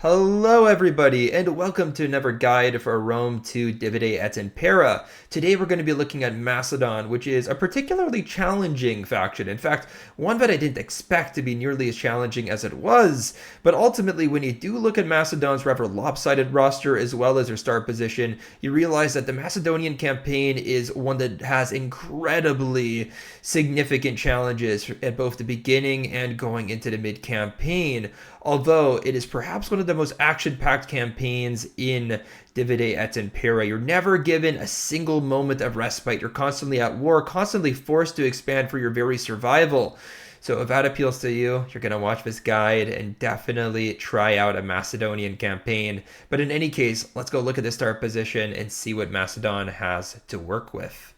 Hello everybody, and welcome to another guide for Rome to Divide et Impera. Today we're going to be looking at Macedon, which is a particularly challenging faction. In fact, one that I didn't expect to be nearly as challenging as it was. But ultimately, when you do look at Macedon's rather lopsided roster as well as their start position, you realize that the Macedonian campaign is one that has incredibly significant challenges at both the beginning and going into the mid-campaign. Although it is perhaps one of the most action-packed campaigns in Divide et Impera. You're never given a single moment of respite. You're constantly at war, constantly forced to expand for your very survival. So if that appeals to you, you're going to watch this guide and definitely try out a Macedonian campaign. But in any case, let's go look at the start position and see what Macedon has to work with.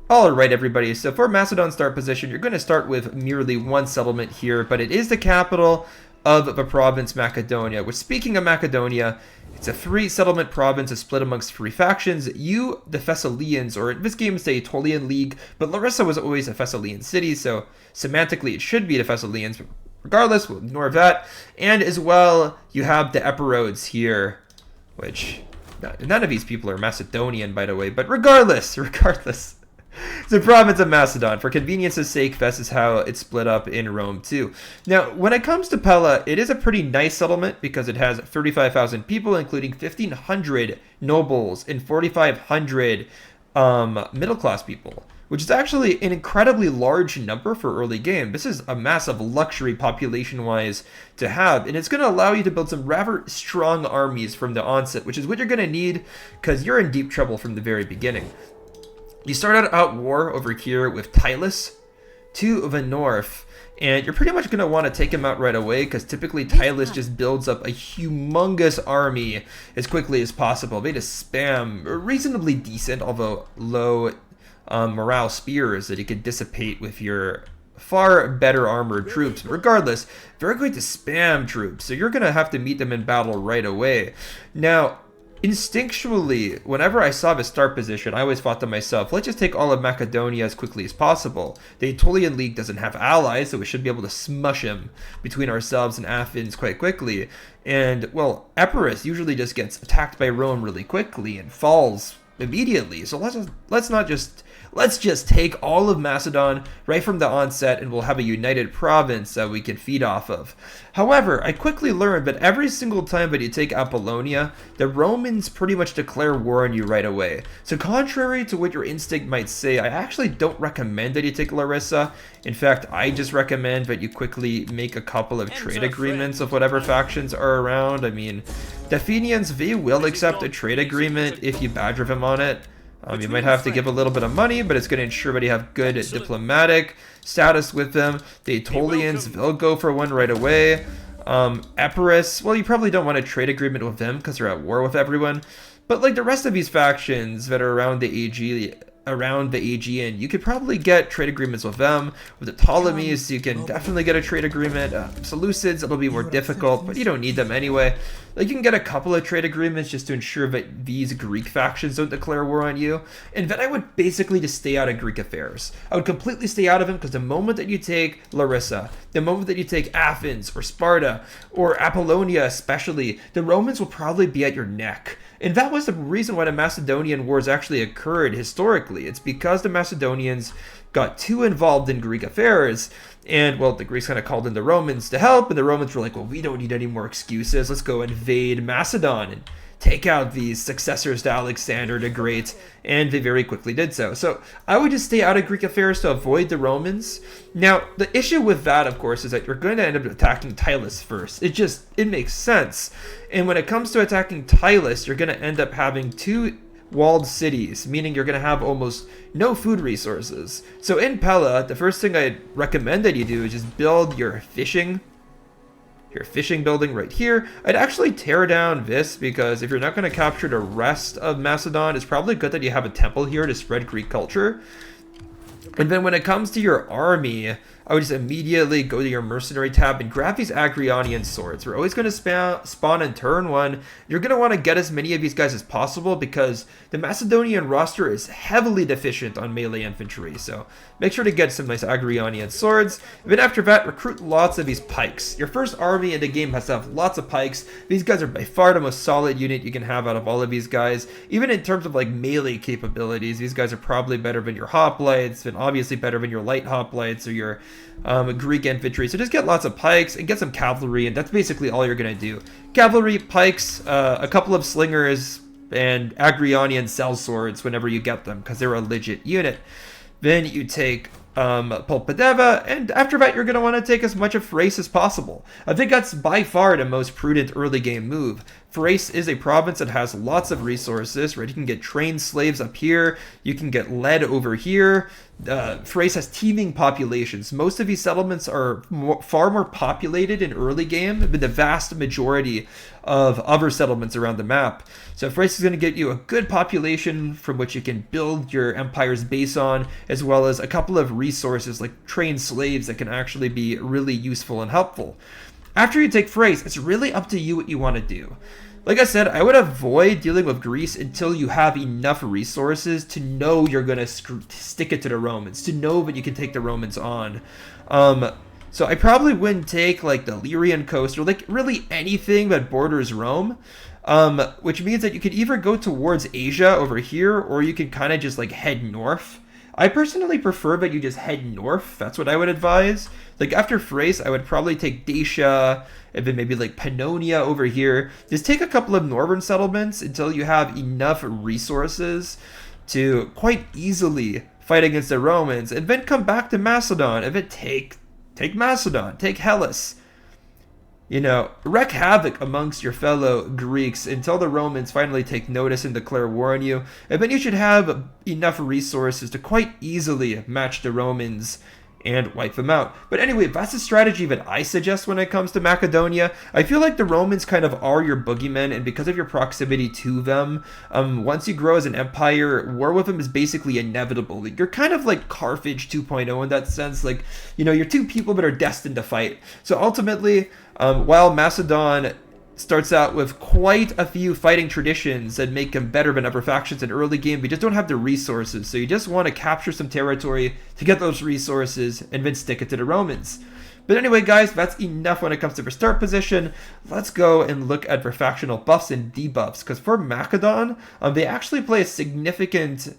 Alright everybody, so for Macedon's start position, you're going to start with merely one settlement here, but it is the capital of the province Macedonia, which, speaking of Macedonia, it's a 3-settlement province, is split amongst 3 factions. You, the Thessalians, or in this game it's the Aetolian League, but Larissa was always a Thessalian city, so semantically it should be the Thessalians, but regardless, we'll ignore that. And as well, you have the Epirodes here, which, none of these people are Macedonian, by the way, but regardless, it's the province of Macedon. For convenience's sake, this is how it's split up in Rome too. Now, when it comes to Pella, it is a pretty nice settlement because it has 35,000 people, including 1,500 nobles and 4,500 middle-class people, which is actually an incredibly large number for early game. This is a massive luxury population-wise to have, and it's going to allow you to build some rather strong armies from the onset, which is what you're going to need because you're in deep trouble from the very beginning. You start out at war over here with Tylus to the north, and you're pretty much going to want to take him out right away because typically Tylus just builds up a humongous army as quickly as possible. They just spam reasonably decent, although low morale spears that you can dissipate with your far better armored troops. But regardless, they're going to spam troops, so you're going to have to meet them in battle right away. Now, instinctually, whenever I saw the start position, I always thought to myself, let's just take all of Macedonia as quickly as possible. The Aetolian League doesn't have allies, so we should be able to smush him between ourselves and Athens quite quickly. And, well, Epirus usually just gets attacked by Rome really quickly and falls immediately. So let's just take all of Macedon right from the onset, and we'll have a united province that we can feed off of. However, I quickly learned that every single time that you take Apollonia, the Romans pretty much declare war on you right away. So contrary to what your instinct might say, I actually don't recommend that you take Larissa. In fact, I just recommend that you quickly make a couple of trade agreements with whatever factions are around. I mean, the Athenians, they will accept a trade agreement if you badger them on it. You might have to give a little bit of money, but it's going to ensure that you have good diplomatic status with them. The Aetolians, they'll go for one right away. Epirus, well, you probably don't want a trade agreement with them because they're at war with everyone. But like the rest of these factions that are around the Aegean, you could probably get trade agreements with them. With the Ptolemies, you can definitely get a trade agreement. Seleucids, it'll be more difficult, but you don't need them anyway. Like, you can get a couple of trade agreements just to ensure that these Greek factions don't declare war on you. And then I would basically just stay out of Greek affairs. I would completely stay out of them because the moment that you take Larissa, the moment that you take Athens or Sparta or Apollonia especially, the Romans will probably be at your neck. And that was the reason why the Macedonian Wars actually occurred historically. It's because the Macedonians got too involved in Greek affairs, and, well, the Greeks kind of called in the Romans to help, and the Romans were like, well, we don't need any more excuses. Let's go invade Macedon and take out these successors to Alexander the Great, and they very quickly did so. So I would just stay out of Greek affairs to avoid the Romans. Now, the issue with that, of course, is that you're going to end up attacking Tylus first. It makes sense. And when it comes to attacking Tylus, you're going to end up having 2 walled cities, meaning you're going to have almost no food resources. So in Pella, the first thing I'd recommend that you do is just build your fishing building right here. I'd actually tear down this because if you're not going to capture the rest of Macedon, it's probably good that you have a temple here to spread Greek culture. And then when it comes to your army, I would just immediately go to your mercenary tab and grab these Agrionian swords. We're always going to spawn in turn 1. You're going to want to get as many of these guys as possible because the Macedonian roster is heavily deficient on melee infantry. So make sure to get some nice Agrionian swords. And then after that, recruit lots of these pikes. Your first army in the game has to have lots of pikes. These guys are by far the most solid unit you can have out of all of these guys. Even in terms of like melee capabilities, these guys are probably better than your hoplites, and obviously better than your light hoplites or your Greek infantry. So just get lots of pikes and get some cavalry, and that's basically all you're going to do. Cavalry, pikes, a couple of slingers, and Agrionian sellswords whenever you get them, because they're a legit unit. Then you take Pulpadeva, and after that you're going to want to take as much of Thrace as possible. I think that's by far the most prudent early game move. Thrace is a province that has lots of resources, right? You can get trained slaves up here, you can get lead over here. Thrace has teeming populations. Most of these settlements are far more populated in early game than the vast majority of other settlements around the map. So Thrace is going to get you a good population from which you can build your empire's base on, as well as a couple of resources like trained slaves that can actually be really useful and helpful. After you take Thrace, it's really up to you what you want to do. Like I said, I would avoid dealing with Greece until you have enough resources to know you're going to stick it to the Romans, to know that you can take the Romans on. So I probably wouldn't take like the Illyrian coast or like really anything that borders Rome, which means that you could either go towards Asia over here, or you can kind of just like head north. I personally prefer that you just head north. That's what I would advise. Like after Thrace, I would probably take Dacia, and then maybe like Pannonia over here. Just take a couple of northern settlements until you have enough resources to quite easily fight against the Romans, and then come back to Macedon, and then take Macedon, take Hellas. You know, wreak havoc amongst your fellow Greeks until the Romans finally take notice and declare war on you, and then you should have enough resources to quite easily match the Romans and wipe them out. But anyway, that's the strategy that I suggest when it comes to Macedonia. I feel like the Romans kind of are your boogeymen, and because of your proximity to them, once you grow as an empire, war with them is basically inevitable. You're kind of like Carthage 2.0 in that sense. Like, you know, you're two people that are destined to fight. So ultimately, while Macedon starts out with quite a few fighting traditions that make them better than other factions in early game, we just don't have the resources. So you just want to capture some territory to get those resources and then stick it to the Romans. But anyway, guys, that's enough when it comes to their start position. Let's go and look at their factional buffs and debuffs, because for Macedon, they actually play a significant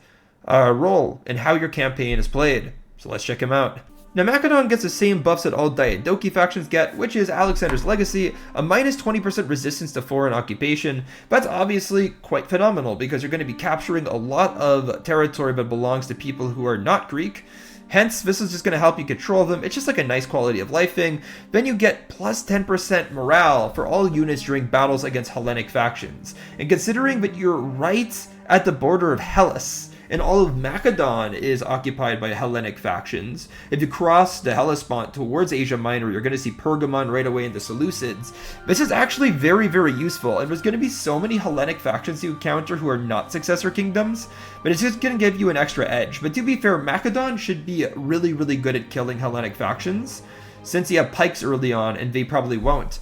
role in how your campaign is played. So let's check them out. Now, Macedon gets the same buffs that all Diadochi factions get, which is Alexander's Legacy, a minus 20% resistance to foreign occupation. That's obviously quite phenomenal, because you're going to be capturing a lot of territory that belongs to people who are not Greek. Hence, this is just going to help you control them. It's just like a nice quality of life thing. Then you get plus 10% morale for all units during battles against Hellenic factions. And considering that you're right at the border of Hellas, and all of Macedon is occupied by Hellenic factions, if you cross the Hellespont towards Asia Minor, you're going to see Pergamon right away in the Seleucids. This is actually very, very useful, and there's going to be so many Hellenic factions you encounter who are not successor kingdoms, but it's just going to give you an extra edge. But to be fair, Macedon should be really, really good at killing Hellenic factions, since you have pikes early on, and they probably won't.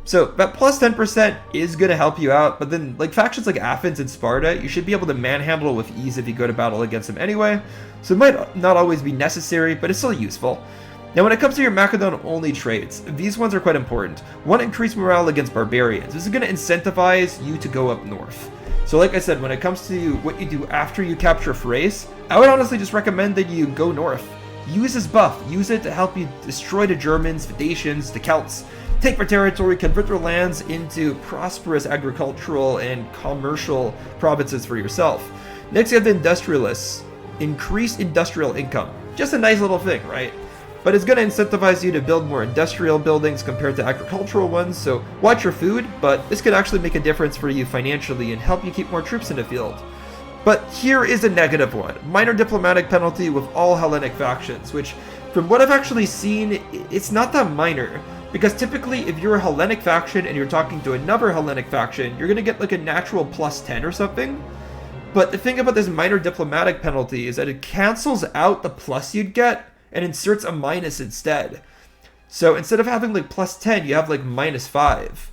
So that plus 10% is going to help you out, but then like factions like Athens and Sparta, you should be able to manhandle with ease if you go to battle against them anyway, so it might not always be necessary, but it's still useful. Now when it comes to your Macedon only traits, these ones are quite important. One, increase morale against barbarians. This is going to incentivize you to go up north. So like I said, when it comes to what you do after you capture Thrace, I would honestly just recommend that you go north. Use this buff, use it to help you destroy the Germans, the Dacians, the Celts. Take their territory, convert their lands into prosperous agricultural and commercial provinces for yourself. Next, you have the industrialists. Increase industrial income. Just a nice little thing, right? But it's going to incentivize you to build more industrial buildings compared to agricultural ones, so watch your food, but this could actually make a difference for you financially and help you keep more troops in the field. But here is a negative one. Minor diplomatic penalty with all Hellenic factions, which, from what I've actually seen, it's not that minor. Because typically, if you're a Hellenic faction and you're talking to another Hellenic faction, you're going to get like a natural plus 10 or something. But the thing about this minor diplomatic penalty is that it cancels out the plus you'd get and inserts a minus instead. So instead of having like +10, you have like -5.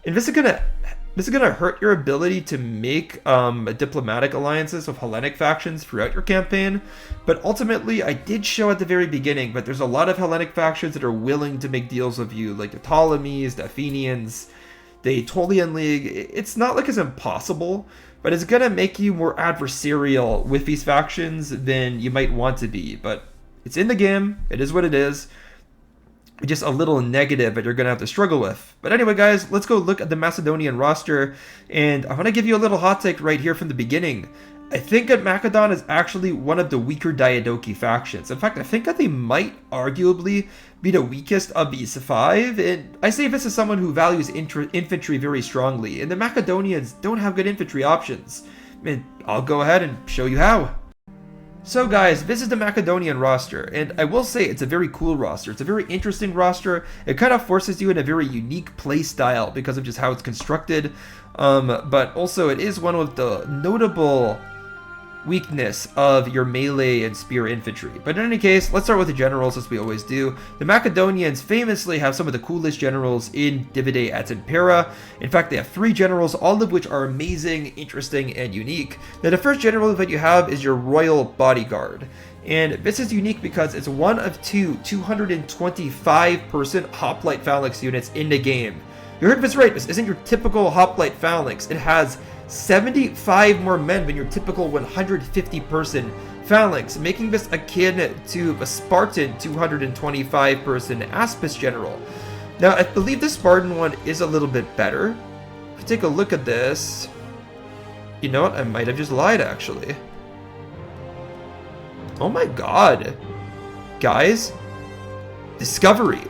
And this is gonna hurt your ability to make diplomatic alliances with Hellenic factions throughout your campaign. But ultimately, I did show at the very beginning, but there's a lot of Hellenic factions that are willing to make deals with you, like the Ptolemies, the Athenians, the Aetolian League. It's not like it's impossible, but it's gonna make you more adversarial with these factions than you might want to be. But it's in the game. It is what it is. Just a little negative that you're going to have to struggle with. But anyway, guys, let's go look at the Macedonian roster. And I want to give you a little hot take right here from the beginning. I think that Macedon is actually one of the weaker Diadochi factions. In fact, I think that they might arguably be the weakest of these 5. And I say this as someone who values infantry very strongly. And the Macedonians don't have good infantry options. And I'll go ahead and show you how. So guys, this is the Macedonian roster, and I will say it's a very cool roster. It's a very interesting roster. It kind of forces you in a very unique play style because of just how it's constructed, but also it is one of the notable weakness of your melee and spear infantry. But in any case, let's start with the generals, as we always do. The Macedonians famously have some of the coolest generals in Divide et Impera. In fact, they have 3 generals, all of which are amazing, interesting, and unique. Now, the first general that you have is your Royal Bodyguard. And this is unique because it's one of 2 225-person hoplite phalanx units in the game. You heard this right, this isn't your typical hoplite phalanx. It has 75 more men than your typical 150-person phalanx, making this akin to a Spartan 225-person Aspis general. Now, I believe the Spartan one is a little bit better. If you take a look at this, you know what? I might have just lied, actually. Oh my god. Guys, discovery.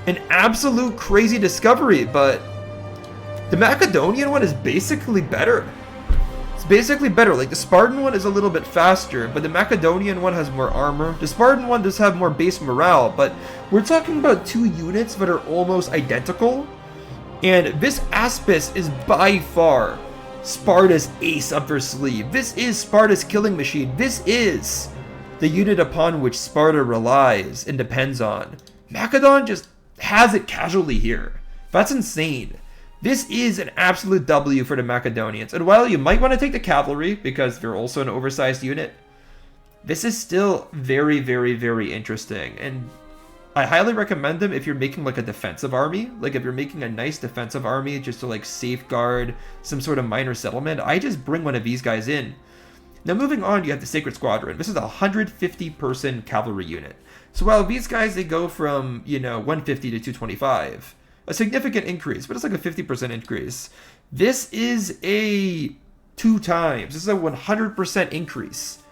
An absolute crazy discovery, but the Macedonian one is basically better. It's basically better. Like, the Spartan one is a little bit faster, but the Macedonian one has more armor. The Spartan one does have more base morale, but we're talking about 2 units that are almost identical. And this Aspis is by far Sparta's ace up their sleeve. This is Sparta's killing machine. This is the unit upon which Sparta relies and depends on. Macedon just has it casually here. That's insane. This is an absolute W for the Macedonians. And while you might want to take the cavalry, because they're also an oversized unit, this is still very, very, very interesting. And I highly recommend them if you're making like a defensive army. Like if you're making a nice defensive army just to like safeguard some sort of minor settlement, I just bring one of these guys in. Now moving on, you have the Sacred Squadron. This is a 150-person cavalry unit. So while these guys, they go from, 150 to 225. A significant increase, but it's like a 50% increase. This is a 2 times. This is a 100% increase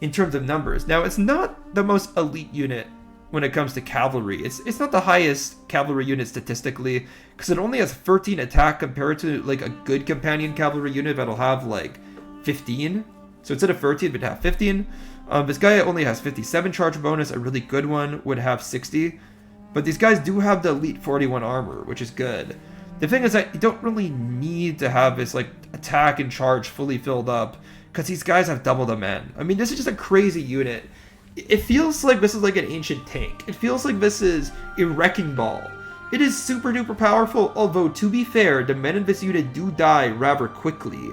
in terms of numbers. Now, it's not the most elite unit when it comes to cavalry. It's not the highest cavalry unit statistically, because it only has 13 attack compared to like a good companion cavalry unit that'll have like 15. So instead of 13, it would have 15. This guy only has 57 charge bonus. A really good one would have 60. But these guys do have the elite 41 armor, which is good. The thing is that you don't really need to have this like attack and charge fully filled up, because these guys have double the men. I mean, this is just a crazy unit. It feels like this is like an ancient tank. It feels like this is a wrecking ball. It is super duper powerful, although to be fair, the men in this unit do die rather quickly.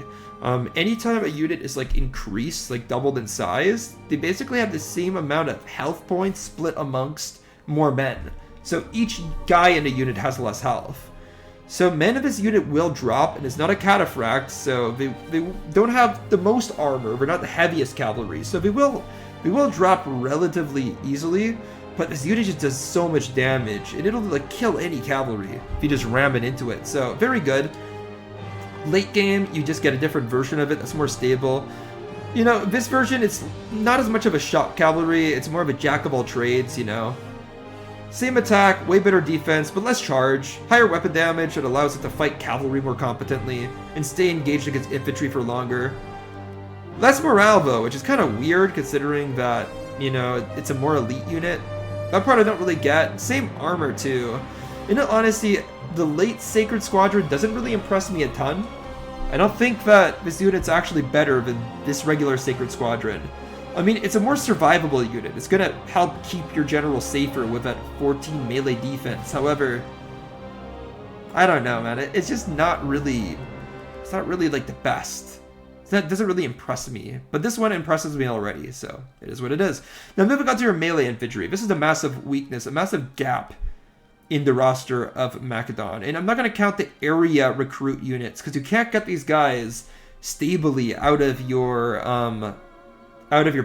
Anytime a unit is like increased, like doubled in size, they basically have the same amount of health points split amongst more men. So each guy in the unit has less health. So men of this unit will drop, and it's not a cataphract, so they don't have the most armor. They're not the heaviest cavalry, so they will drop relatively easily. But this unit just does so much damage, and it'll like kill any cavalry if you just ram it into it. So very good. Late game, you just get a different version of it that's more stable. This version, it's not as much of a shock cavalry. It's more of a jack of all trades. Same attack, way better defense, but less charge, higher weapon damage that allows it to fight cavalry more competently, and stay engaged against infantry for longer. Less morale though, which is kind of weird considering that, it's a more elite unit. That part I don't really get. Same armor too. In all honesty, the late Sacred Squadron doesn't really impress me a ton. I don't think that this unit's actually better than this regular Sacred Squadron. I mean, it's a more survivable unit. It's gonna help keep your general safer with that 14 melee defense. However, I don't know, man. It's just not really... It's not really, like, the best. That doesn't really impress me. But this one impresses me already, so it is what it is. Now, moving on to your melee infantry. This is a massive weakness, a massive gap in the roster of Macedon. And I'm not going to count the area recruit units, because you can't get these guys stably out of your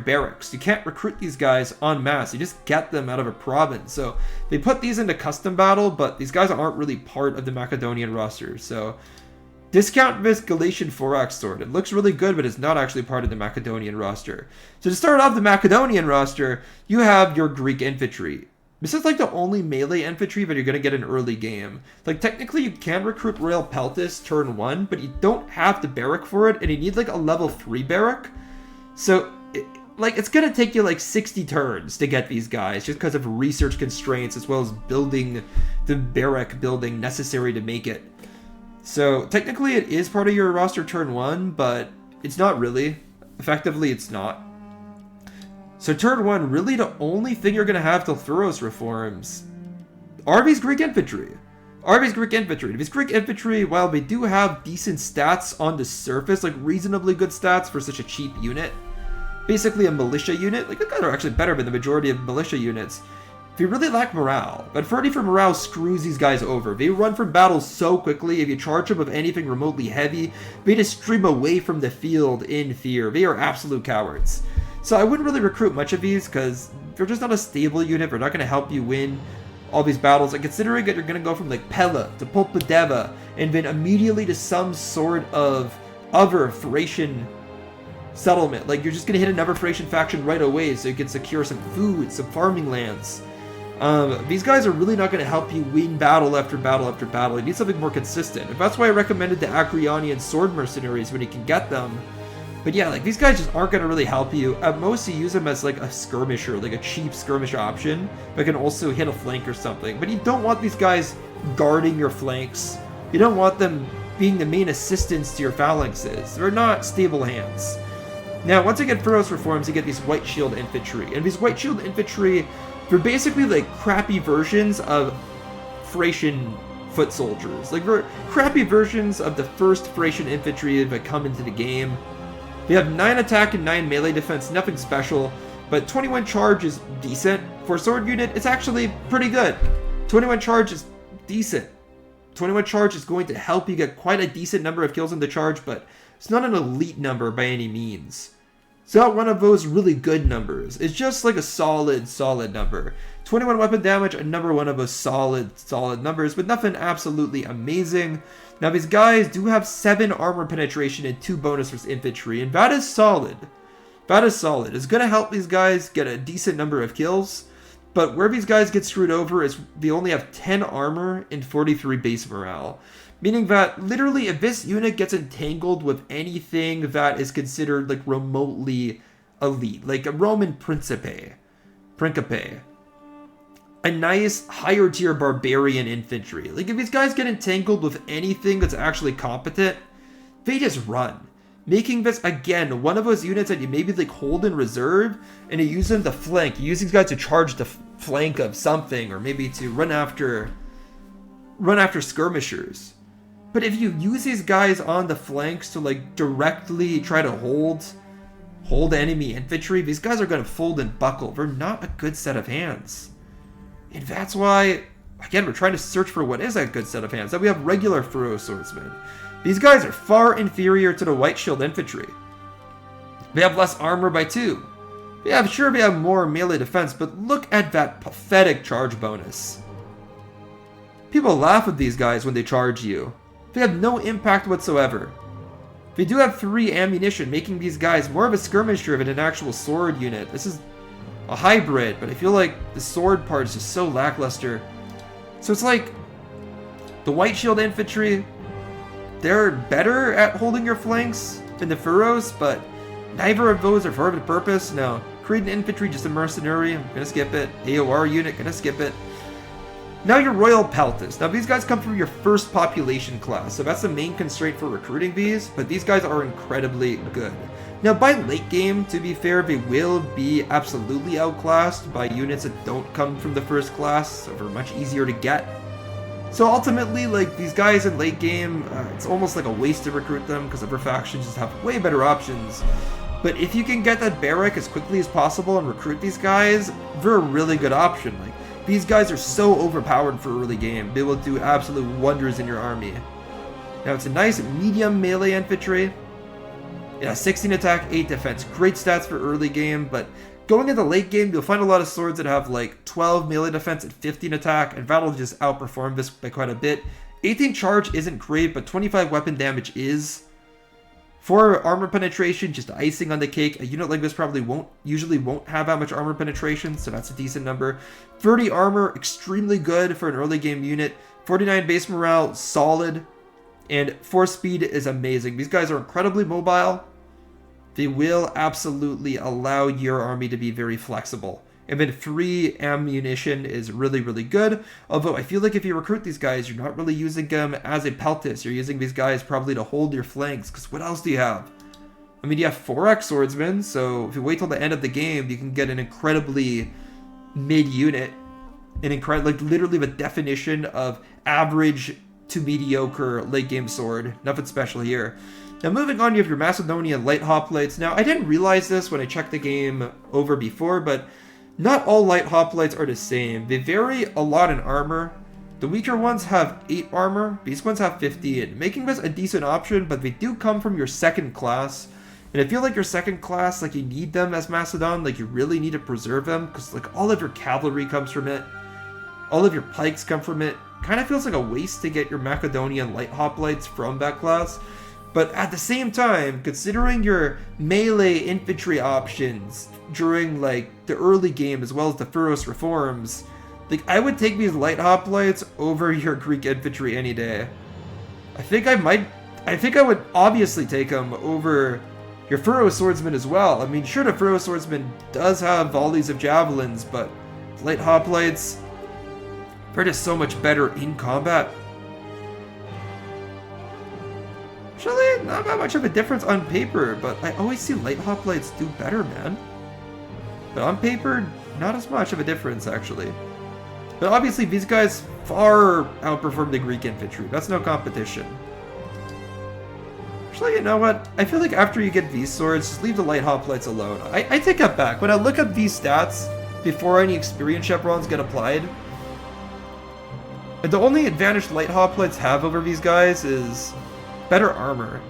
barracks. You can't recruit these guys en masse. You just get them out of a province. So they put these into custom battle, but these guys aren't really part of the Macedonian roster. So discount this Galatian Thorax sword. It looks really good, but it's not actually part of the Macedonian roster. So to start off the Macedonian roster, you have your Greek infantry. This is like the only melee infantry that you're going to get in early game. Like, technically you can recruit Royal Peltis turn 1, but you don't have the barrack for it, and you need like a level 3 barrack. So it's going to take you like 60 turns to get these guys, just because of research constraints as well as building the barrack building necessary to make it. So technically it is part of your roster turn 1, but it's not really. Effectively, it's not. So turn 1, really the only thing you're going to have till Thuros reforms are these Greek infantry. These Greek infantry, while they do have decent stats on the surface, like reasonably good stats for such a cheap unit, basically a militia unit, like the guys are actually better than the majority of militia units. They really lack morale, but 30 for morale screws these guys over. They run from battles so quickly. If you charge them with anything remotely heavy, they just stream away from the field in fear. They are absolute cowards. So I wouldn't really recruit much of these because they're just not a stable unit. They're not going to help you win all these battles. And considering that you're going to go from like Pella to Popodeva and then immediately to some sort of other Thracian settlement. Like, you're just going to hit another Thracian faction right away so you can secure some food, some farming lands. These guys are really not going to help you win battle after battle after battle. You need something more consistent. And that's why I recommended the Acreonian sword mercenaries when you can get them. But yeah, like, these guys just aren't going to really help you. At most, you use them as like a skirmisher, like a cheap skirmish option, but can also hit a flank or something. But you don't want these guys guarding your flanks. You don't want them being the main assistants to your phalanxes. They're not stable hands. Now, once you get Thuros reforms, you get these White Shield infantry. And these White Shield infantry, they're basically like crappy versions of Thracian foot soldiers. Like, they're crappy versions of the first Thracian infantry that come into the game. They have 9 attack and 9 melee defense, nothing special, but 21 charge is decent. For a sword unit, it's actually pretty good. 21 charge is decent. 21 charge is going to help you get quite a decent number of kills in the charge, but it's not an elite number by any means. It's not one of those really good numbers. It's just like a solid number. 21 weapon damage, another one of those solid numbers, but nothing absolutely amazing. Now, these guys do have 7 armor penetration and 2 bonus for infantry, and that is solid. That is solid. It's going to help these guys get a decent number of kills, but where these guys get screwed over is they only have 10 armor and 43 base morale. Meaning that, literally, if this unit gets entangled with anything that is considered, like, remotely elite, like a Roman Principe, a nice higher tier barbarian infantry. Like, if these guys get entangled with anything that's actually competent, they just run. Making this, again, one of those units that you maybe like hold in reserve and you use them to flank. You use these guys to charge the flank of something, or maybe to run after skirmishers. But if you use these guys on the flanks to like directly try to hold enemy infantry, these guys are going to fold and buckle. They're not a good set of hands. And that's why, again, we're trying to search for what is a good set of hands. That we have regular Thuros swordsmen. These guys are far inferior to the White Shield infantry. They have less armor by 2. Yeah, sure, they have more melee defense, but look at that pathetic charge bonus. People laugh at these guys when they charge you. They have no impact whatsoever. They do have 3 ammunition, making these guys more of a skirmisher than an actual sword unit. This is a hybrid, but I feel like the sword part is just so lackluster. So it's like the White Shield infantry, they're better at holding your flanks than the Thuros, but neither of those are for the purpose. No, Cretan infantry, just a mercenary, I'm gonna skip it. AOR unit, gonna skip it. Now your Royal Peltis. Now these guys come from your first population class, so that's the main constraint for recruiting these, but these guys are incredibly good. Now, by late game, to be fair, they will be absolutely outclassed by units that don't come from the first class, so they're much easier to get. So ultimately, like, these guys in late game, it's almost like a waste to recruit them, because other factions just have way better options. But if you can get that barrack as quickly as possible and recruit these guys, they're a really good option. Like, these guys are so overpowered for early game, they will do absolute wonders in your army. Now, it's a nice medium melee infantry. Yeah, 16 attack, 8 defense. Great stats for early game, but going into late game, you'll find a lot of swords that have like 12 melee defense and 15 attack, and that'll just outperform this by quite a bit. 18 charge isn't great, but 25 weapon damage is. 4 armor penetration, just icing on the cake. A unit like this probably usually won't have that much armor penetration, so that's a decent number. 30 armor, extremely good for an early game unit. 49 base morale, solid. And 4 speed is amazing. These guys are incredibly mobile. They will absolutely allow your army to be very flexible. And then 3 ammunition is really, really good. Although I feel like if you recruit these guys, you're not really using them as a peltis. You're using these guys probably to hold your flanks. Because what else do you have? I mean, you have 4x swordsmen. So if you wait till the end of the game, you can get an incredibly mid unit. Like literally the definition of average to mediocre late game sword. Nothing special here. Now moving on, you have your Macedonian light hoplites. Now I didn't realize this when I checked the game over before, but not all light hoplites are the same. They vary a lot in armor. The weaker ones have 8 armor, these ones have 15, making this a decent option, but they do come from your second class. And I feel like your second class, like you need them as Macedon, like you really need to preserve them, because like all of your cavalry comes from it. All of your pikes come from it. Kind of feels like a waste to get your Macedonian light hoplites from that class. But at the same time, considering your melee infantry options during like the early game as well as the Pharos reforms, like I would take these light hoplites over your Greek infantry any day. I think I would obviously take them over your Pharos swordsman as well. I mean, sure, the Pharos swordsman does have volleys of javelins, but light hoplites, they're just so much better in combat. Actually, not that much of a difference on paper, but I always see light hoplites do better, man. But on paper, not as much of a difference, actually. But obviously, these guys far outperform the Greek infantry. That's no competition. Actually, you know what? I feel like after you get these swords, just leave the light hoplites alone. I take that back. When I look at these stats, before any experience chevrons get applied, the only advantage light hoplites have over these guys is better armor.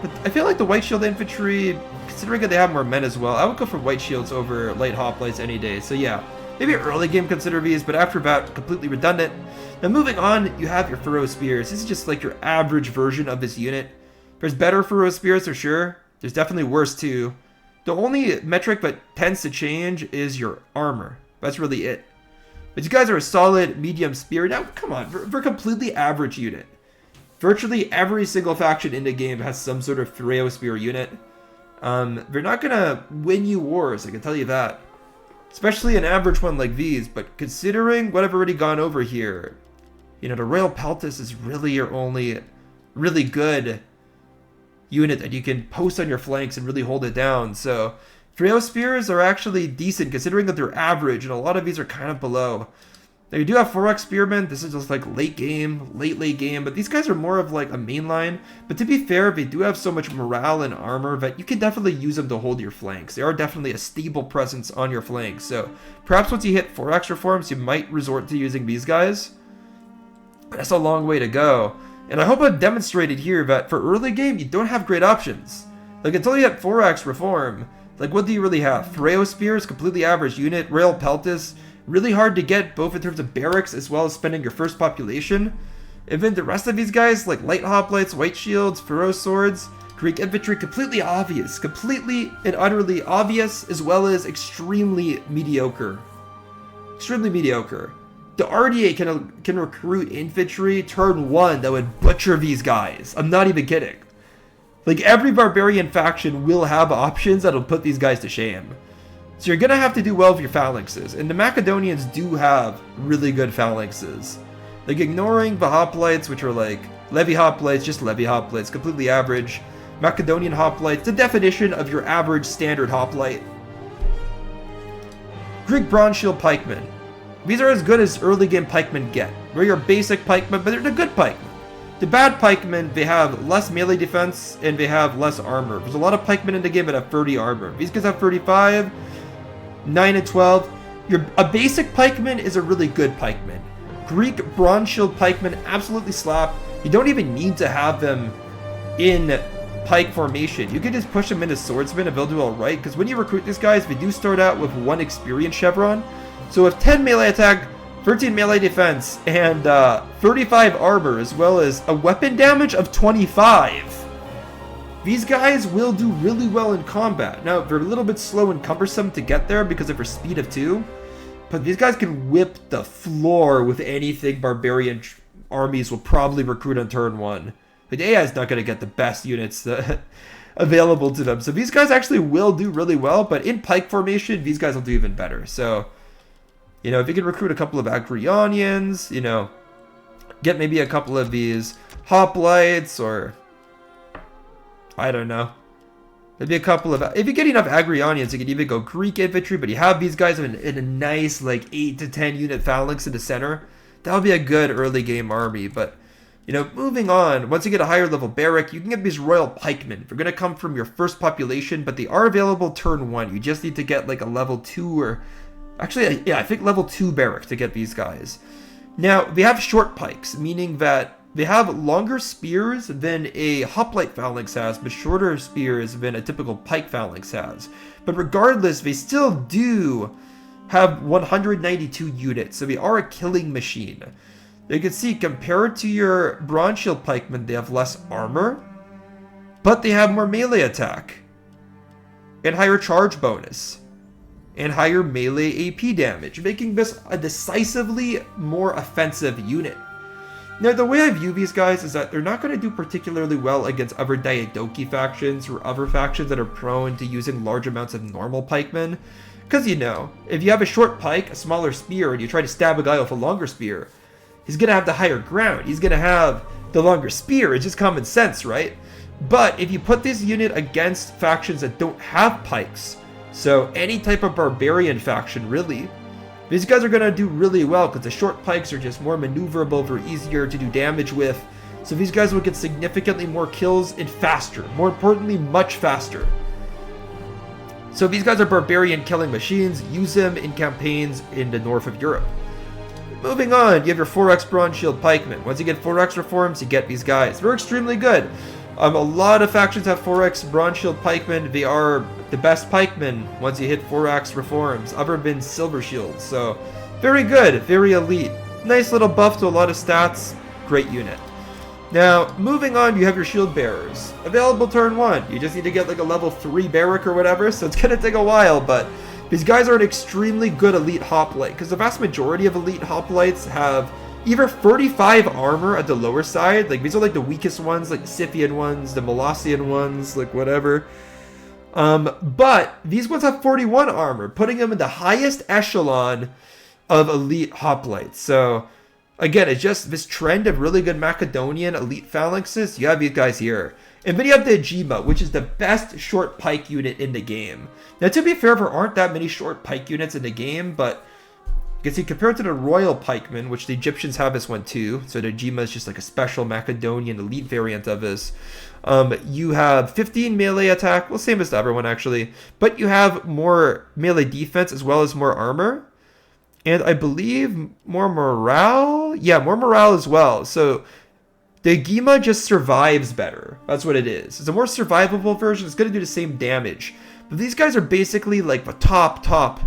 But I feel like the white shield infantry, considering that they have more men as well, I would go for white shields over light hoplites any day. So yeah, maybe early game consider these, but after that, completely redundant. Now moving on, you have your Pharos spears. This is just like your average version of this unit. There's better Pharos spears for sure. There's definitely worse too. The only metric that tends to change is your armor. That's really it. But you guys are a solid medium spear. Now, come on, for a completely average unit. Virtually every single faction in the game has some sort of Pharos spear unit. They're not gonna win you wars, I can tell you that. Especially an average one like these, but considering what I've already gone over here, you know, the Royal Peltis is really your only really good unit that you can post on your flanks and really hold it down. So Pharos spears are actually decent considering that they're average, and a lot of these are kind of below. Now you do have 4x spearmen. This is just like late game, late game, but these guys are more of like a mainline. But to be fair, they do have so much morale and armor that you can definitely use them to hold your flanks. They are definitely a stable presence on your flanks. So perhaps once you hit 4x reforms, you might resort to using these guys. But that's a long way to go. And I hope I've demonstrated here that for early game, you don't have great options. Like until you hit 4x reform, like what do you really have? Pharos spears, completely average unit. Royal Peltis, really hard to get both in terms of barracks as well as spending your first population. And then the rest of these guys, like light hoplites, white shields, Pharos swords, Greek infantry, completely obvious. Completely and utterly obvious, as well as extremely mediocre. Extremely mediocre. The RDA can recruit infantry turn 1 that would butcher these guys. I'm not even kidding. Like every barbarian faction will have options that'll put these guys to shame. So you're going to have to do well with your phalanxes. And the Macedonians do have really good phalanxes. Like ignoring the hoplites, which are like levy hoplites, just levy hoplites, completely average. Macedonian hoplites, the definition of your average standard hoplite. Greek bronze shield pikemen. These are as good as early game pikemen get. They're your basic pikemen, but they're the good pikemen. The bad pikemen, they have less melee defense and they have less armor. There's a lot of pikemen in the game that have 30 armor. These guys have 35, 9 and 12. A basic pikeman is a really good pikeman. Greek bronze shield pikemen absolutely slap. You don't even need to have them in pike formation. You can just push them into swordsmen and they'll do alright, because when you recruit these guys, they do start out with 1 experience chevron. So with 10 melee attack, 13 melee defense, and 35 armor, as well as a weapon damage of 25. These guys will do really well in combat. Now, they're a little bit slow and cumbersome to get there because of their speed of 2, but these guys can whip the floor with anything barbarian armies will probably recruit on turn 1. The AI is not going to get the best units available to them, so these guys actually will do really well, but in pike formation, these guys will do even better. So, you know, if you can recruit a couple of Agrionians, you know, get maybe a couple of these hoplites, or I don't know, maybe a couple of, if you get enough Agrionians, you can even go Greek infantry, but you have these guys in a nice, like, 8 to 10 unit phalanx in the center. That would be a good early game army. But, you know, moving on, once you get a higher level barrack, you can get these royal pikemen. They're going to come from your first population, but they are available turn 1. You just need to get like a level 2 or, actually, yeah, I think level 2 barrack to get these guys. Now, they have short pikes, meaning that they have longer spears than a hoplite phalanx has, but shorter spears than a typical pike phalanx has. But regardless, they still do have 192 units, so they are a killing machine. You can see, compared to your bronze shield pikemen, they have less armor, but they have more melee attack, and higher charge bonus, and higher melee AP damage, making this a decisively more offensive unit. Now, the way I view these guys is that they're not going to do particularly well against other Diadochi factions or other factions that are prone to using large amounts of normal pikemen. Because, you know, if you have a short pike, a smaller spear, and you try to stab a guy with a longer spear, he's going to have the higher ground. He's going to have the longer spear. It's just common sense, right? But if you put this unit against factions that don't have pikes, so any type of barbarian faction, really, these guys are going to do really well because the short pikes are just more maneuverable, they're easier to do damage with. So these guys will get significantly more kills and faster. More importantly, much faster. So these guys are barbarian killing machines. Use them in campaigns in the north of Europe. Moving on, you have your 4x bronze shield pikemen. Once you get 4x reforms, you get these guys. They're extremely good. A lot of factions have 4x bronze shield pikemen. They are the best pikemen once you hit 4x reforms, other than silver shields. So very good, very elite. Nice little buff to a lot of stats. Great unit. Now, moving on, you have your shield bearers. Available turn 1. You just need to get like a level 3 barrack or whatever, so it's going to take a while, but these guys are an extremely good elite hoplite, because the vast majority of elite hoplites have either 35 armor at the lower side, like these are like the weakest ones, like the Scythian ones, the Molossian ones, like whatever. But these ones have 41 armor, putting them in the highest echelon of elite hoplites. So again, it's just this trend of really good Macedonian elite phalanxes. You have these guys here. And then you have the Ajima, which is the best short pike unit in the game. Now, to be fair, there aren't that many short pike units in the game, but you can see compared to the Royal Pikemen, which the Egyptians have this one too, so the Ajima is just like a special Macedonian elite variant of this. You have 15 melee attack, well, same as the other one actually, but you have more melee defense as well as more armor. And I believe more morale? Yeah, more morale as well. So the Gima just survives better. That's what it is. It's a more survivable version. It's going to do the same damage. But these guys are basically like the top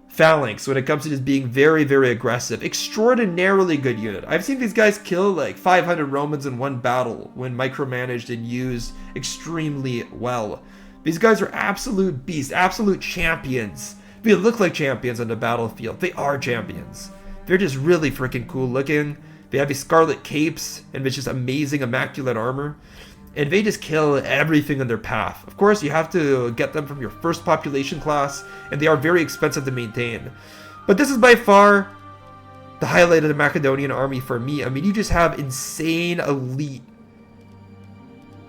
phalanx when it comes to just being very, very aggressive. Extraordinarily good unit. I've seen these guys kill like 500 Romans in one battle when micromanaged and used extremely well. These guys are absolute beasts, absolute champions. They look like champions on the battlefield. They are champions. They're just really freaking cool looking. They have these scarlet capes and it's just amazing immaculate armor. And they just kill everything in their path. Of course, you have to get them from your first population class, and they are very expensive to maintain. But this is by far the highlight of the Macedonian army for me. I mean, you just have insane elite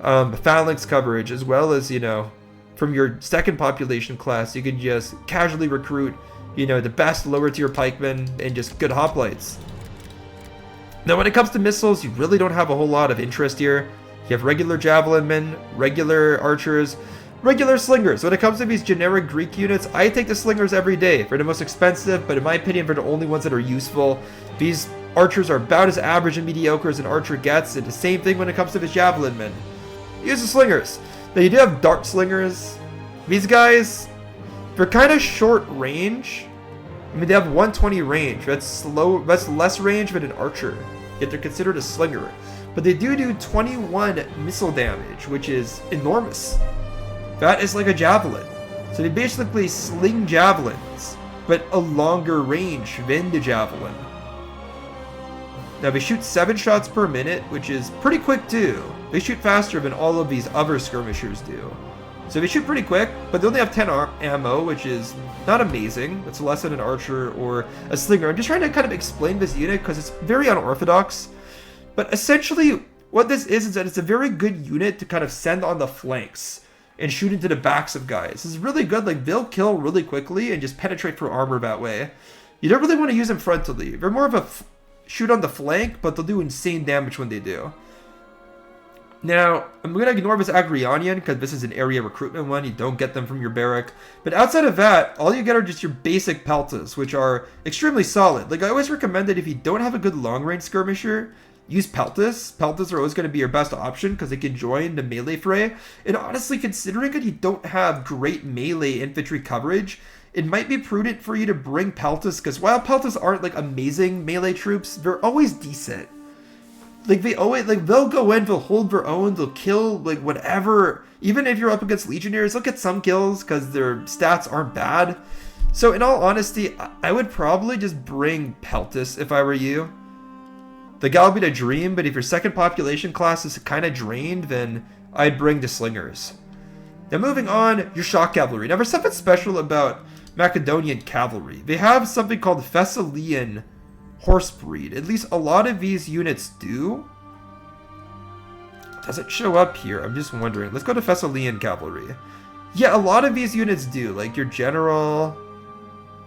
phalanx coverage, as well as, you know, from your second population class, you can just casually recruit, you know, the best lower tier pikemen and just good hoplites. Now, when it comes to missiles, you really don't have a whole lot of interest here. You have regular javelin men, regular archers, regular slingers. When it comes to these generic Greek units, I take the slingers every day. They're the most expensive, but in my opinion, they're the only ones that are useful. These archers are about as average and mediocre as an archer gets, and the same thing when it comes to the javelin men. Use the slingers. Now, you do have dart slingers. These guys, they're kind of short range. I mean, they have 120 range. That's slow. That's less range than an archer, yet they're considered a slinger. But they do 21 missile damage, which is enormous. That is like a javelin. So they basically sling javelins, but a longer range than the javelin. Now they shoot 7 shots per minute, which is pretty quick too. They shoot faster than all of these other skirmishers do. So they shoot pretty quick, but they only have 10 ammo, which is not amazing. It's less than an archer or a slinger. I'm just trying to kind of explain this unit because it's very unorthodox. But essentially, what this is that it's a very good unit to kind of send on the flanks and shoot into the backs of guys. This is really good. Like, they'll kill really quickly and just penetrate through armor that way. You don't really want to use them frontally. They're more of a shoot on the flank, but they'll do insane damage when they do. Now, I'm going to ignore this Agrionian because this is an area recruitment one. You don't get them from your barrack. But outside of that, all you get are just your basic peltas, which are extremely solid. Like, I always recommend that if you don't have a good long-range skirmisher, use peltas. Peltas are always going to be your best option because they can join the melee fray. And honestly, considering that you don't have great melee infantry coverage, it might be prudent for you to bring peltas because while peltas aren't like amazing melee troops, they're always decent. Like, they always, like, they'll go in, they'll hold their own, they'll kill, like, whatever. Even if you're up against legionnaires, they'll get some kills because their stats aren't bad. So, in all honesty, I would probably just bring peltas if I were you. The guy would be the dream, but if your second population class is kind of drained, then I'd bring the slingers. Now, moving on, your shock cavalry. Now, there's something special about Macedonian cavalry. They have something called Thessalian horse breed. At least a lot of these units do. Does it show up here? I'm just wondering. Let's go to Thessalian cavalry. Yeah, a lot of these units do. Like your general...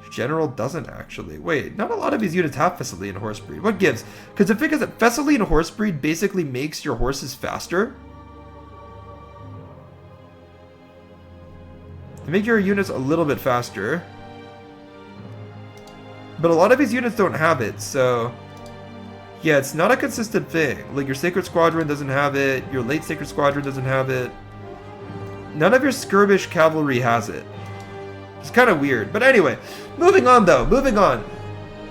Your general doesn't actually. Wait, not a lot of these units have Thessalian horse breed. What gives? Because the thing is that Thessalian horse breed basically makes your horses faster. They make your units a little bit faster. But a lot of these units don't have it, so... Yeah, it's not a consistent thing. Like, your Sacred Squadron doesn't have it. Your Late Sacred Squadron doesn't have it. None of your skirmish cavalry has it. It's kind of weird. But anyway, moving on, though. Moving on.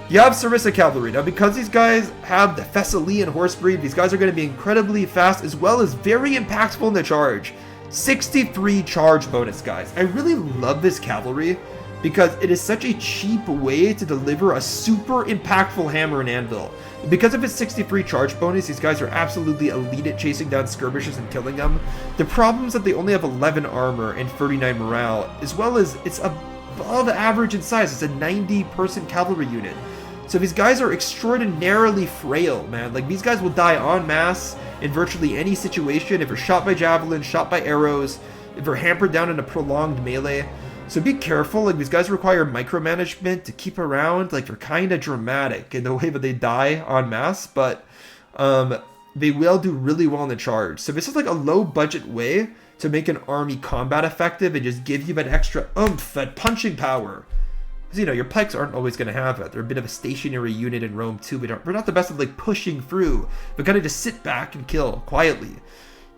You have Sarissa cavalry. Now, because these guys have the Thessalian horse breed, these guys are going to be incredibly fast, as well as very impactful in the charge. 63 charge bonus, guys. I really love this cavalry, because it is such a cheap way to deliver a super impactful hammer and anvil. Because of its 63 charge bonus, these guys are absolutely elite at chasing down skirmishers and killing them. The problem is that they only have 11 armor and 39 morale, as well as it's above average in size. It's a 90-person cavalry unit. So these guys are extraordinarily frail, man. Like, these guys will die en masse in virtually any situation if they're shot by javelins, shot by arrows, if they're hampered down in a prolonged melee. So be careful. Like, these guys require micromanagement to keep around. Like, they're kind of dramatic in the way that they die en masse, but they will do really well in the charge. So this is like a low budget way to make an army combat effective and just give you that extra oomph, that punching power. Because, you know, your pikes aren't always going to have it. They're a bit of a stationary unit in Rome too. We're not the best at like pushing through. We're kind of just sit back and kill quietly.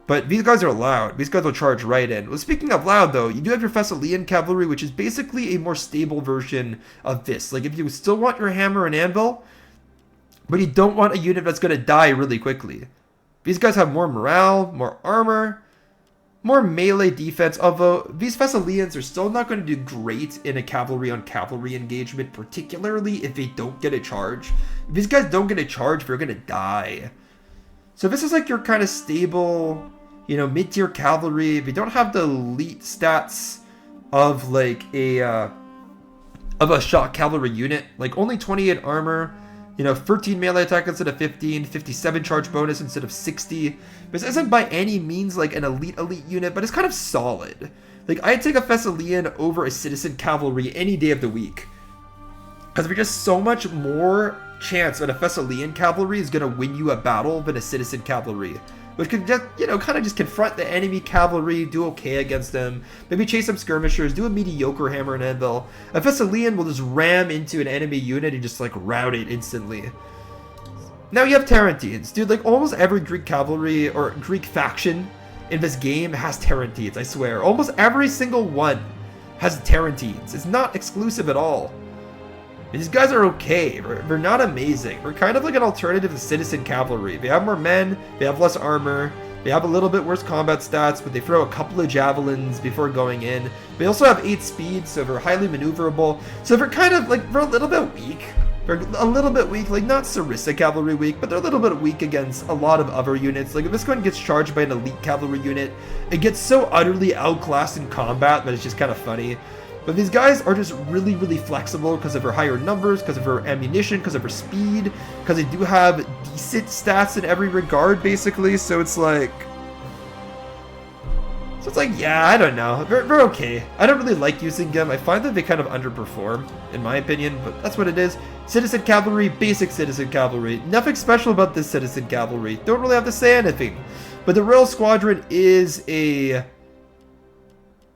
But these guys are loud. These guys will charge right in. Well, speaking of loud, though, you do have your Thessalian cavalry, which is basically a more stable version of this. Like, if you still want your hammer and anvil, but you don't want a unit that's going to die really quickly. These guys have more morale, more armor, more melee defense, although these Thessalians are still not going to do great in a cavalry-on-cavalry engagement, particularly if they don't get a charge. If these guys don't get a charge, they're going to die. So this is like your kind of stable, you know, mid-tier cavalry. If you don't have the elite stats of like a shock cavalry unit, like only 28 armor, You know, 13 melee attack instead of 15, 57 charge bonus instead of 60. This isn't by any means like an elite unit, but it's kind of solid. Like, I'd take a Thessalian over a citizen cavalry any day of the week. Because there's just so much more chance that a Thessalian cavalry is going to win you a battle than a citizen cavalry. Which can just, you know, kind of just confront the enemy cavalry, do okay against them, maybe chase some skirmishers, do a mediocre hammer and anvil. A Thessalian will just ram into an enemy unit and just like rout it instantly. Now you have Tarentines. Dude, like almost every Greek cavalry or Greek faction in this game has Tarentines, I swear. Almost every single one has Tarentines. It's not exclusive at all. These guys are okay. They're not amazing. They're kind of like an alternative to citizen cavalry. They have more men, they have less armor, they have a little bit worse combat stats, but they throw a couple of javelins before going in. They also have 8 speed, so they're highly maneuverable. So they're kind of like, they're a little bit weak. They're a little bit weak, like not Sarissa cavalry weak, but they're a little bit weak against a lot of other units. Like if this one gets charged by an elite cavalry unit, it gets so utterly outclassed in combat that it's just kind of funny. But these guys are just really, really flexible because of their higher numbers, because of their ammunition, because of their speed, because they do have decent stats in every regard, basically. So it's like, yeah, I don't know. They're okay. I don't really like using them. I find that they kind of underperform, in my opinion, but that's what it is. Citizen cavalry, basic citizen cavalry. Nothing special about this citizen cavalry. Don't really have to say anything. But the Royal Squadron is a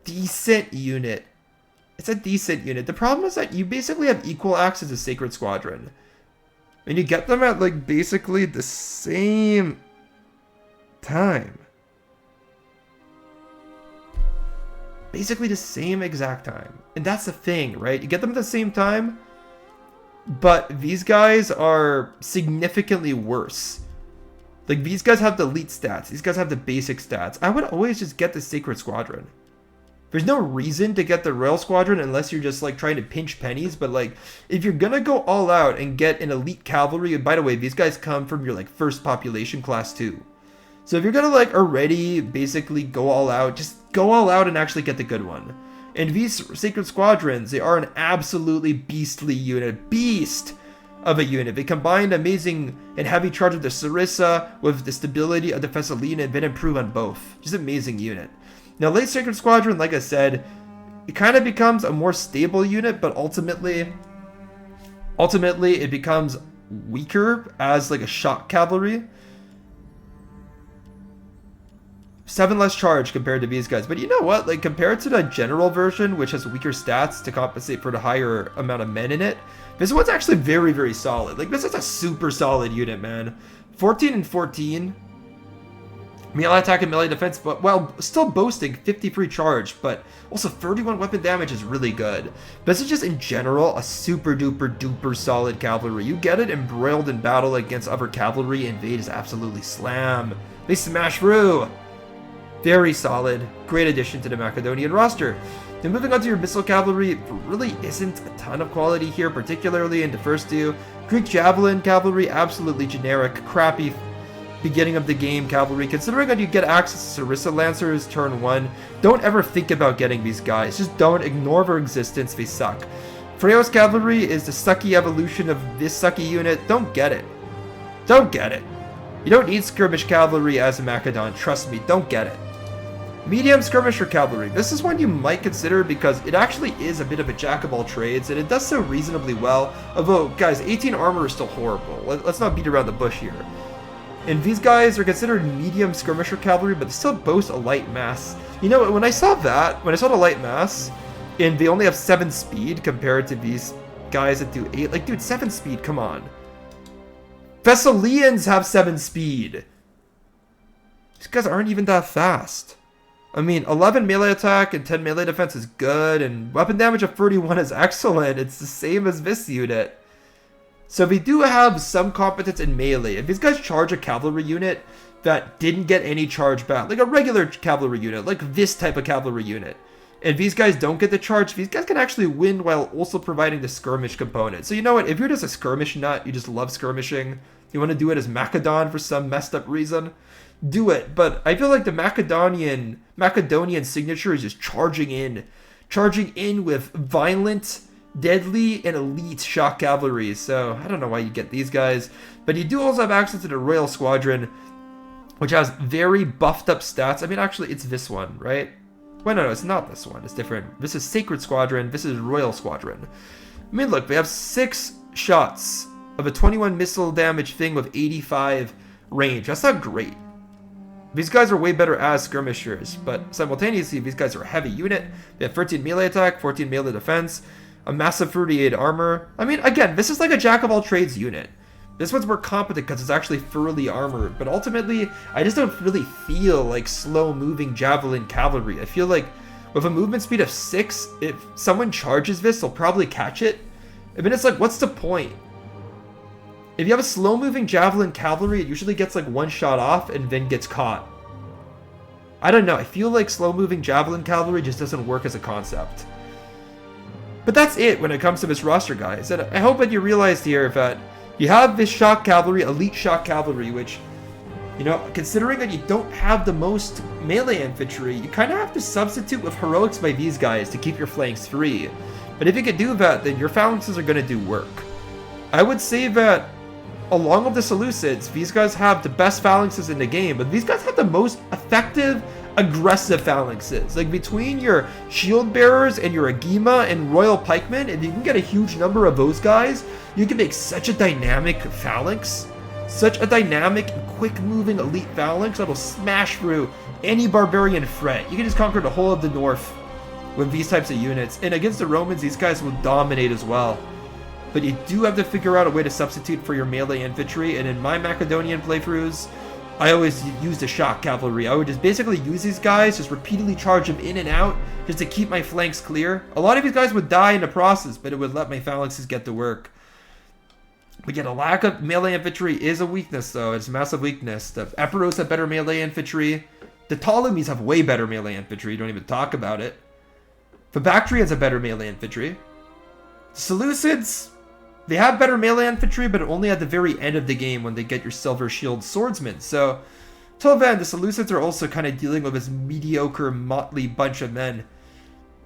decent unit. It's a decent unit. The problem is that you basically have equal access to Sacred Squadron. And you get them at like basically the same time. Basically the same exact time. And that's the thing, right? You get them at the same time, but these guys are significantly worse. Like these guys have the elite stats. These guys have the basic stats. I would always just get the Sacred Squadron. There's no reason to get the Royal Squadron unless you're just like trying to pinch pennies, but like if you're gonna go all out and get an elite cavalry, and by the way, these guys come from your like first population class too. So if you're gonna like already basically go all out, just go all out and actually get the good one. And these Sacred Squadrons, they are an absolutely beastly unit. Beast of a unit. They combine amazing and heavy charge of the Sarissa with the stability of the Thessalian and then improve on both. Just amazing unit. Now, late Sacred Squadron, like I said, it kind of becomes a more stable unit, but ultimately it becomes weaker as like a shock cavalry. 7 less charge compared to these guys. But you know what? Like compared to the general version, which has weaker stats to compensate for the higher amount of men in it, this one's actually very, very solid. Like this is a super solid unit, man. 14 and 14. Melee attack and melee defense, but well, still boasting 53 charge, but also 31 weapon damage is really good. This is just in general a super duper duper solid cavalry. You get it embroiled in battle against other cavalry, and they just absolutely slam. They smash through. Very solid. Great addition to the Macedonian roster. Then moving on to your missile cavalry, there really isn't a ton of quality here, particularly in the first two. Greek javelin cavalry, absolutely generic, crappy beginning of the game cavalry. Considering that you get access to Sarissa Lancers turn 1, don't ever think about getting these guys. Just don't. Ignore their existence. They suck. Phreos cavalry is the sucky evolution of this sucky unit. Don't get it. Don't get it. You don't need skirmish cavalry as a Macedon. Trust me, don't get it. Medium skirmisher cavalry. This is one you might consider because it actually is a bit of a jack of all trades, and it does so reasonably well. Although, guys, 18 armor is still horrible. Let's not beat around the bush here. And these guys are considered medium skirmisher cavalry, but they still boast a light mass. You know, when I saw the light mass, and they only have 7 speed compared to these guys that do 8, like, dude, 7 speed, come on. Thessalians have 7 speed. These guys aren't even that fast. I mean, 11 melee attack and 10 melee defense is good, and weapon damage of 31 is excellent. It's the same as this unit. So they do have some competence in melee. If these guys charge a cavalry unit that didn't get any charge back, like a regular cavalry unit, like this type of cavalry unit, and these guys don't get the charge, these guys can actually win while also providing the skirmish component. So you know what, if you're just a skirmish nut, you just love skirmishing, you want to do it as Macedon for some messed up reason, do it. But I feel like the Macedonian signature is just charging in with violent deadly and elite shock cavalry. So I don't know why you get these guys. But you do also have access to the Royal Squadron, which has very buffed up stats. I mean, actually, it's this one, right? Well, no, it's not this one. It's different. This is Sacred Squadron. This is Royal Squadron. I mean, look, they have 6 shots of a 21 missile damage thing with 85 range. That's not great. These guys are way better as skirmishers, but simultaneously, these guys are a heavy unit. They have 13 melee attack, 14 melee defense, a massive 38 armor. I mean, again, this is like a jack-of-all-trades unit. This one's more competent because it's actually thoroughly armored, but ultimately, I just don't really feel like slow-moving javelin cavalry. I feel like with a movement speed of 6, if someone charges this, they'll probably catch it. I mean, it's like, what's the point? If you have a slow-moving javelin cavalry, it usually gets like 1 shot off and then gets caught. I don't know, I feel like slow-moving javelin cavalry just doesn't work as a concept. But that's it when it comes to this roster, guys. And I hope that you realized here that you have this shock cavalry, elite shock cavalry, which, you know, considering that you don't have the most melee infantry, you kind of have to substitute with heroics by these guys to keep your flanks free. But if you can do that, then your phalanxes are going to do work. I would say that along with the Seleucids, these guys have the best phalanxes in the game, but these guys have the most effective, aggressive phalanxes. Like, between your shield bearers and your Agema and royal pikemen, if you can get a huge number of those guys, you can make such a dynamic phalanx, such a dynamic, quick-moving elite phalanx that'll smash through any barbarian threat. You can just conquer the whole of the north with these types of units. And against the Romans, these guys will dominate as well. But you do have to figure out a way to substitute for your melee infantry, and in my Macedonian playthroughs, I always used the shock cavalry. I would just basically use these guys, just repeatedly charge them in and out, just to keep my flanks clear. A lot of these guys would die in the process, but it would let my phalanxes get to work. But yeah, the lack of melee infantry is a weakness, though. It's a massive weakness. The Epiros have better melee infantry. The Ptolemies have way better melee infantry. Don't even talk about it. The Bactrians have better melee infantry. The Seleucids, they have better melee infantry, but only at the very end of the game when they get your silver shield swordsmen. So, till then, the Seleucids are also kind of dealing with this mediocre, motley bunch of men.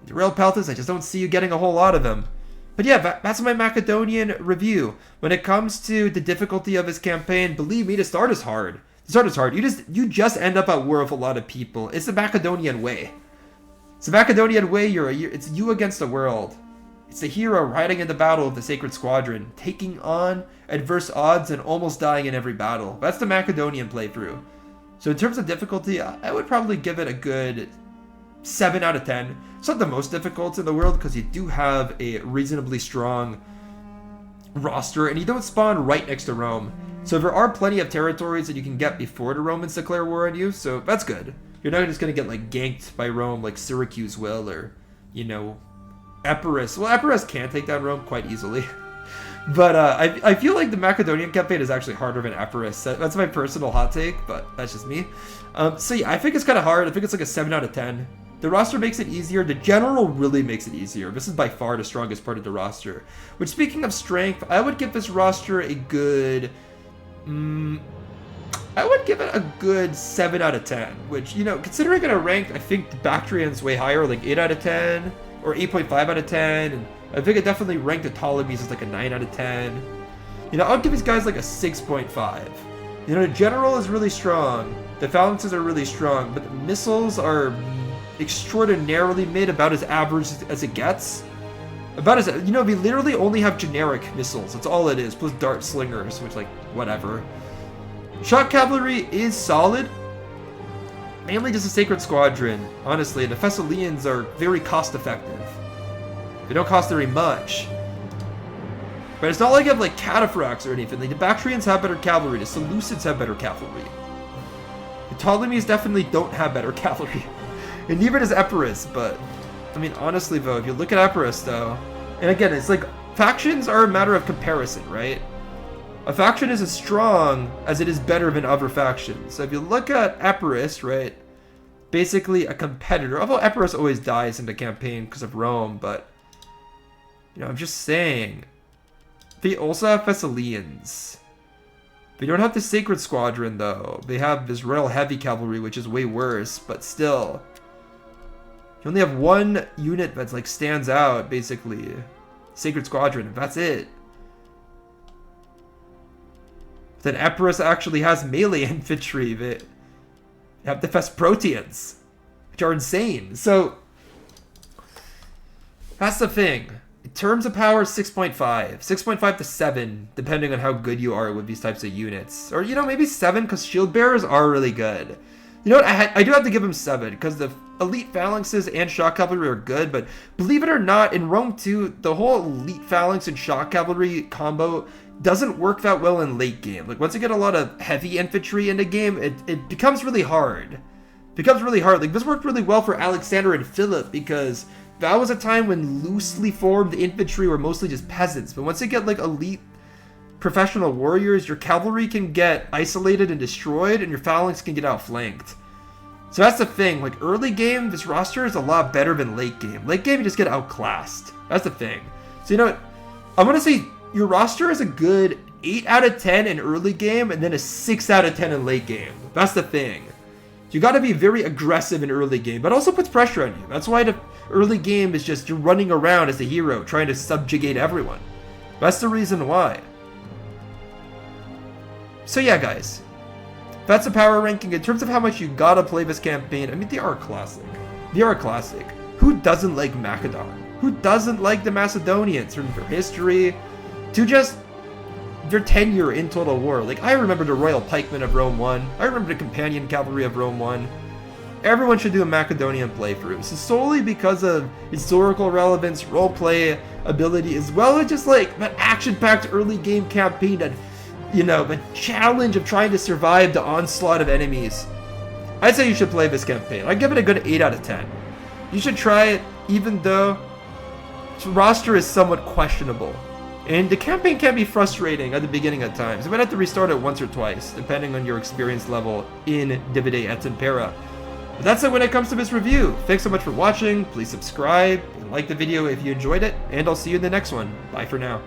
The Royal Peltas, I just don't see you getting a whole lot of them. But yeah, that's my Macedonian review. When it comes to the difficulty of his campaign, believe me, the start is hard. The start is hard. You just end up at war with a lot of people. It's the Macedonian way. It's the Macedonian way. It's you against the world. It's the hero riding in the battle of the Sacred Squadron, taking on adverse odds and almost dying in every battle. That's the Macedonian playthrough. So in terms of difficulty, I would probably give it a good 7 out of 10. It's not the most difficult in the world because you do have a reasonably strong roster and you don't spawn right next to Rome. So there are plenty of territories that you can get before the Romans declare war on you, so that's good. You're not just going to get like ganked by Rome like Syracuse will, or, you know, Epirus. Well, Epirus can take down Rome quite easily. But I feel like the Macedonian campaign is actually harder than Epirus. That's my personal hot take, but that's just me. So yeah, I think it's kind of hard. I think it's like a 7 out of 10. The roster makes it easier. The general really makes it easier. This is by far the strongest part of the roster. Which, speaking of strength, I would give this roster a good... I would give it a good 7 out of 10. Which, you know, considering it a ranked, I think the Bactrian's way higher, like 8 out of 10. Or 8.5 out of 10. And I think I definitely ranked the Ptolemies as like a 9 out of 10. You know, I'll give these guys like a 6.5. You know, the general is really strong. The phalanxes are really strong. But the missiles are extraordinarily mid, about as average as it gets. About as, you know, we literally only have generic missiles. That's all it is, plus dart slingers, which, like, whatever. Shock cavalry is solid. Mainly just a Sacred Squadron, honestly. The Thessalians are very cost-effective. They don't cost very much. But it's not like you have, like, cataphracts or anything. Like, the Bactrians have better cavalry. The Seleucids have better cavalry. The Ptolemies definitely don't have better cavalry. And neither does Epirus, but... I mean, honestly, though, if you look at Epirus, though... And again, it's like... Factions are a matter of comparison, right? A faction is as strong as it is better than other factions. So if you look at Epirus, right? Basically a competitor. Although Epirus always dies in the campaign because of Rome, but... You know, I'm just saying... They also have Thessalians. They don't have the Sacred Squadron, though. They have this Royal Heavy Cavalry, which is way worse, but still... You only have one unit that's, like, stands out, basically. Sacred Squadron, that's it. Then Epirus actually has melee infantry that have the Thesprotians, which are insane. So that's the thing. In terms of power, 6.5. 6.5 to 7, depending on how good you are with these types of units. Or, maybe 7, because shield bearers are really good. You know what, I do have to give him 7, because the elite phalanxes and shock cavalry are good, but believe it or not, in Rome 2, the whole elite phalanx and shock cavalry combo doesn't work that well in late game. Like, once you get a lot of heavy infantry in the game, it becomes really hard. It becomes really hard. Like, this worked really well for Alexander and Philip, because that was a time when loosely formed infantry were mostly just peasants. But once you get, like, elite professional warriors, your cavalry can get isolated and destroyed, and your phalanx can get outflanked. So that's the thing. Like, early game, this roster is a lot better than late game. Late game, you just get outclassed. That's the thing. So, you know what? I'm going to say your roster is a good 8 out of 10 in early game, and then a 6 out of 10 in late game. That's the thing. You got to be very aggressive in early game, but also puts pressure on you. That's why the early game is just you're running around as a hero, trying to subjugate everyone. That's the reason why. So yeah, guys. That's the power ranking. In terms of how much you gotta play this campaign, I mean, they are classic. They are classic. Who doesn't like Macedon? Who doesn't like the Macedonians from their history to just their tenure in Total War? Like, I remember the Royal Pikemen of Rome 1. I remember the Companion Cavalry of Rome 1. Everyone should do a Macedonian playthrough. This is solely because of historical relevance, roleplay ability, as well as just like that action-packed early game campaign that, the challenge of trying to survive the onslaught of enemies. I'd say you should play this campaign. I'd give it a good 8 out of 10. You should try it, even though the roster is somewhat questionable. And the campaign can be frustrating at the beginning at times. You might have to restart it once or twice, depending on your experience level in Divide et Impera. But that's it when it comes to this review. Thanks so much for watching. Please subscribe and like the video if you enjoyed it, and I'll see you in the next one. Bye for now.